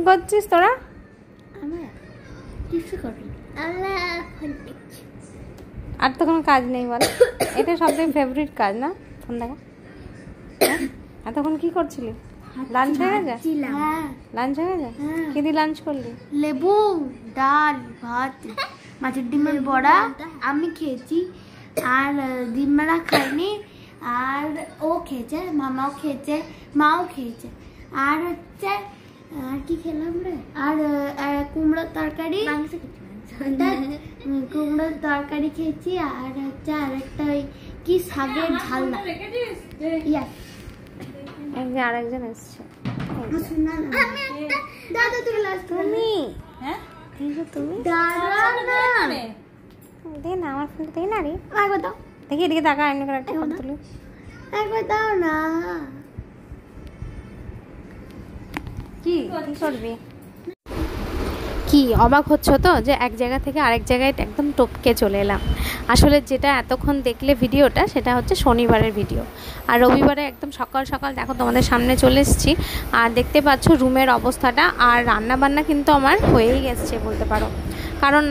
করছিস তোরা? আর তো কোনো কাজ নেই বল? এটা সবথেকে ফেভারিট কাজ না? ফোন দেখা। এতক্ষণ কি করছিলি? লাঞ্চ হয়ে গেছে? লাঞ্চ হয়ে গেছে? কি দিয়ে লাঞ্চ করলি? লেবু, ডাল, ভাত, মাছের ডিমের বড়া আমি খেয়েছি, আর ডিমরা খাইনি, আর ও খেয়েছে, মামাও খেয়েছে, মাও খেয়েছে, আর হচ্ছে আর কি খেলাম রে, আর কুমড়োর তরকারি, কুমড়োর তরকারি খেয়েছি, আর হচ্ছে আরেকটা ওই কি শাকের ঝালনা। আরেকজন এসছে। দাদা তুমি তুমি তুমি দে না আমার ফোন দে না রে। একবার দাও, দেখি এদিকে তাকা, এমনি করে একটা ফটো তুলি। একবার দাও না। কি করবি? কি অবাক হচ্ছ তো যে এক জায়গা থেকে আরেক জায়গায় একদম টপকে চলে এলাম। আসলে যেটা এতক্ষণ দেখলে ভিডিওটা, সেটা হচ্ছে শনিবারের ভিডিও। আর রবিবারে একদম সকাল সকাল দেখো তোমাদের সামনে চলে এসেছি। আর দেখতে পাচ্ছ রুমের অবস্থাটা। আর রান্না বান্না কিন্তু আমার হয়েই গেছে বলতে পারো, কারণ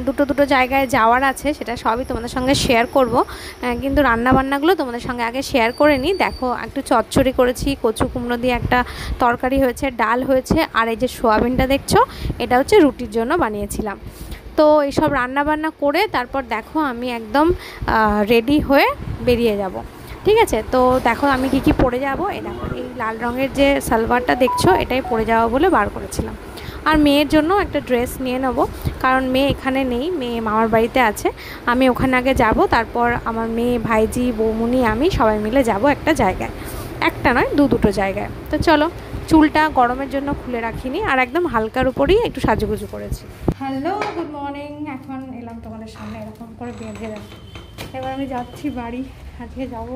দুটো জায়গায় যাওয়ার আছে, সেটা সবই তোমাদের সঙ্গে শেয়ার করব। কিন্তু রান্নাবান্নাগুলো তোমাদের সঙ্গে আগে শেয়ার করে নিই। দেখো একটু চচ্চড়ি করেছি, কচু কুমড়ো দিয়ে একটা তরকারি হয়েছে, ডাল হয়েছে, আর এই যে সোয়াবিনটা দেখছো এটা হচ্ছে রুটির জন্য বানিয়েছিলাম। তো এইসব রান্নাবান্না করে তারপর দেখো আমি একদম রেডি হয়ে বেরিয়ে যাব। ঠিক আছে, তো দেখো আমি কী পরে যাব। এই দেখো এই লাল রঙের যে সালোয়ারটা দেখছো এটাই পরে যাওয়া বলে বার করেছিলাম। আর মেয়ের জন্য একটা ড্রেস নিয়ে নেব, কারণ মেয়ে এখানে নেই, মেয়ে মামার বাড়িতে আছে। আমি ওখানে আগে যাব, তারপর আমার মেয়ে, ভাইজি, বৌমুনি, আমি সবাই মিলে যাব একটা জায়গায়, একটা নয় দুটো জায়গায়। তো চলো, চুলটা গরমের জন্য খুলে রাখিনি, আর একদম হালকার উপরেই একটু সাজুগুজু করেছি। Hello, good morning. এখন এলাম তোমাদের সামনে এরকম করে বেঁধে দেন। এবার আমি যাচ্ছি বাড়ি। আজকে যাবো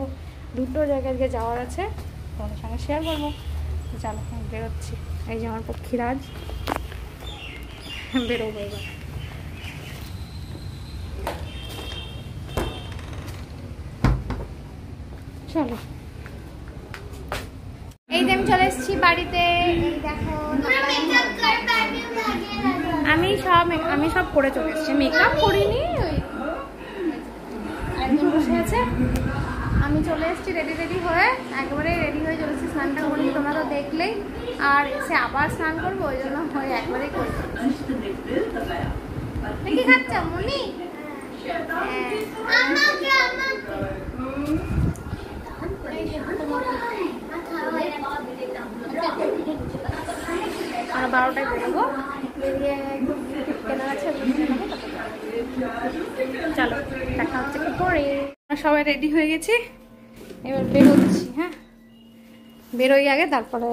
দুটো জায়গায়, আজকে যাওয়ার আছে, তোমাদের সঙ্গে শেয়ার করবো। চলো বেরোচ্ছি। এই যে আমার পক্ষীরাজ বেরোবো এবার। চলো, এই যে আমি চলে এসেছি বাড়িতে। এই দেখো আমি সব করে চলে এসেছি, মেকআপ করিনি, একজন বসে আছে। আমি চলে এসেছি রেডি হয়ে, একবারে রেডি হয়ে চলে এসেছি। স্নানটা করিনি, তোমরা তো দেখলেই। আর এসে আবার স্নান করবো, ওই জন্য হয়ে একবারেই করি। কি খাচ্ছ মনি? আমরা 12টায় বেরোবো, বেরিয়ে একটু কেনা আছে, চলো দেখা হচ্ছে কি করে। সবাই রেডি হয়ে গেছি, এবার বেরোচ্ছি। হ্যাঁ, বেরোই আগে, তারপরে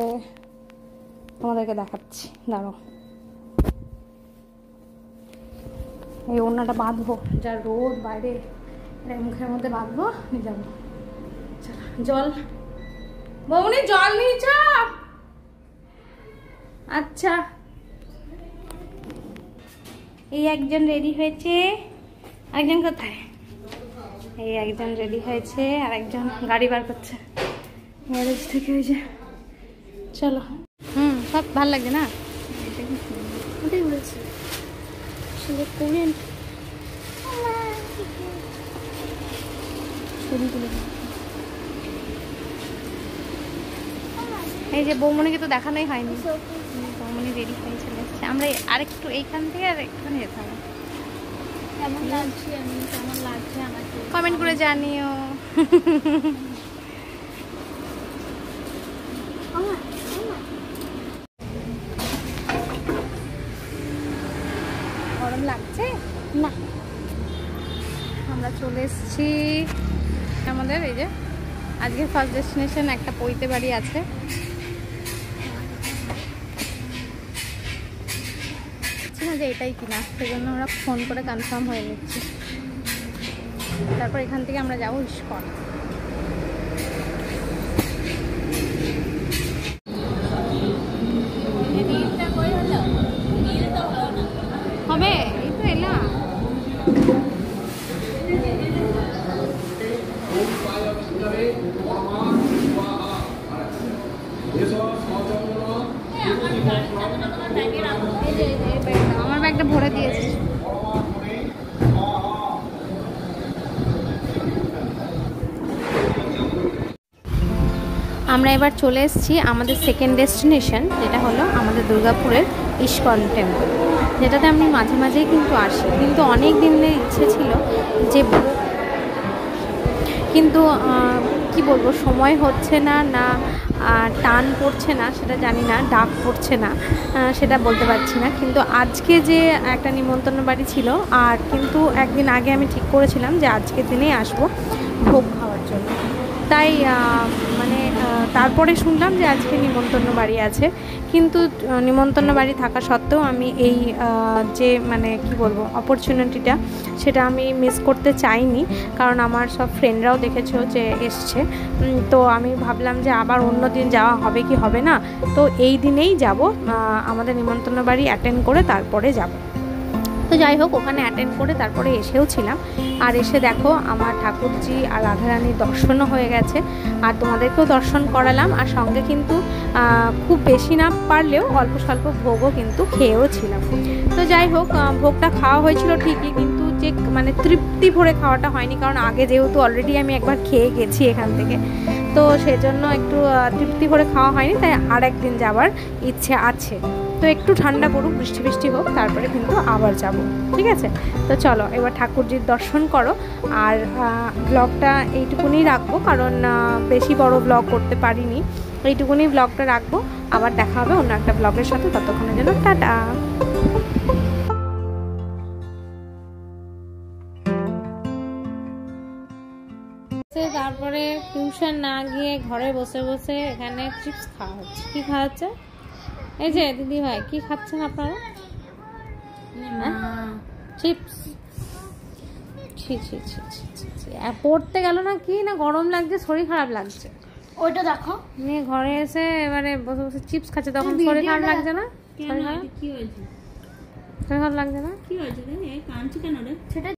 তোমাদেরকে দেখাচ্ছি। দাঁড়াও, এই ওড়নাটা বাঁধবো, যা রোদ বাইরে, এটা মুখের মধ্যে বাঁধবো, নিয়ে যাবো। জল বৌনি, জল নিয়েছ? আচ্ছা, এই একজন রেডি হয়েছে, আরেকজন কোথায়? এই একজন রেডি হয়েছে, আর একজন গাড়ি বার করছে গ্যারেজ থেকে। ওই যে চলো। সব ভালো লাগছে না? ওটাই বলছি, কোরিয়ান ছবি তুলে। এই যে বৌমনিকে তো দেখানোই হয়নি, বৌমনি রেডি হয়ে চলে এসছে। আমরা আরেকটু এইখান থেকে আর একটুখানি যেতে হবে। কেমন লাগছে, আমি কেমন লাগছে আমাকে কমেন্ট করে জানিও। গরম লাগছে না? আমরা চলে এসেছি আমাদের এই যে আজকের ফার্স্ট ডেস্টিনেশন, একটা পৈতে বাড়ি আছে। না যে এটাই কিনা, সেজন্য আমরা ফোন করে কনফার্ম হয়ে নিচ্ছি। তারপর এখান থেকে আমরা যাবো ইস্কন। হবে, এই তো এলাম। আমার ব্যাগটা ভরে দিয়েছি। আমরা এবার চলে এসেছি আমাদের সেকেন্ড ডেস্টিনেশন, যেটা হলো আমাদের দুর্গাপুরের ইস্কন টেম্পল, যেটাতে আমি মাঝে মাঝেই কিন্তু আসি, কিন্তু অনেক দিনের ইচ্ছে ছিল যে, কিন্তু কি বলবো, সময় হচ্ছে না, না টান পড়ছে না সেটা জানি না, ডাক পড়ছে না সেটা বলতে পারছি না। কিন্তু আজকে যে একটা নিমন্ত্রণ বাড়ি ছিল, আর কিন্তু একদিন আগে আমি ঠিক করেছিলাম যে আজকের দিনেই আসবো ভোগ খাওয়ার জন্য। তাই মানে তারপরে শুনলাম যে আজকে নিমন্ত্রণ বাড়ি আছে, কিন্তু নিমন্ত্রণ বাড়ি থাকা সত্ত্বেও আমি এই যে মানে কি বলবো অপরচুনিটিটা, সেটা আমি মিস করতে চাইনি, কারণ আমার সব ফ্রেন্ডরাও দেখেছো যে এসছে। তো আমি ভাবলাম যে আবার অন্য দিন যাওয়া হবে কি হবে না, তো এই দিনেই যাব, আমাদের নিমন্ত্রণ বাড়ি অ্যাটেন্ড করে তারপরে যাব। তো যাই হোক, ওখানে অ্যাটেন্ড করে তারপরে এসেও ছিলাম। আর এসে দেখো আমার ঠাকুরজি আর রাধারানীর দর্শনও হয়ে গেছে, আর তোমাদেরকেও দর্শন করালাম, আর সঙ্গে কিন্তু খুব বেশি না পারলেও অল্প স্বল্প ভোগও কিন্তু খেয়েও ছিলাম। তো যাই হোক, ভোগটা খাওয়া হয়েছিল ঠিকই, কিন্তু যে মানে তৃপ্তি ভরে খাওয়াটা হয়নি, কারণ আগে যেহেতু অলরেডি আমি একবার খেয়ে গেছি এখান থেকে, তো সেজন্য একটু তৃপ্তি ভরে খাওয়া হয়নি, তাই আর একদিন যাওয়ার ইচ্ছে আছে। তো একটু ঠান্ডা পড়ুক, বৃষ্টি বৃষ্টি হোক, তারপরে কিন্তু আবার যাব, ঠিক আছে? তো চলো এবার ঠাকুরজির দর্শন করো, আর ব্লগটা এইটুকুনি রাখবো, কারণ বেশি বড় ব্লগ করতে পারিনি, এইটুকুনি ব্লগটা রাখবো। আবার দেখা হবে অন্য একটা ব্লগের সাথে, ততক্ষণের জন্য টাটা। তারপরে টিউশন না গিয়ে ঘরে বসে বসে এখানে চিপস খাওয়া হচ্ছে। কি খাওয়া হচ্ছে? এই যে দিদি ভাই, কি খাচ্ছেন আপনারা? চিপস। পড়তে গেল না কি, না গরম লাগছে, শরীর খারাপ লাগছে? ওইটা দেখো, নিয়ে ঘরে এসে এবারে বসে বসে চিপস খাচ্ছে, তখন শরীর খারাপ লাগছে না? কি হয়েছে? শরীর খারাপ লাগছে না? কি হয়েছে রে? কাঁদছি কেন রে? সেটা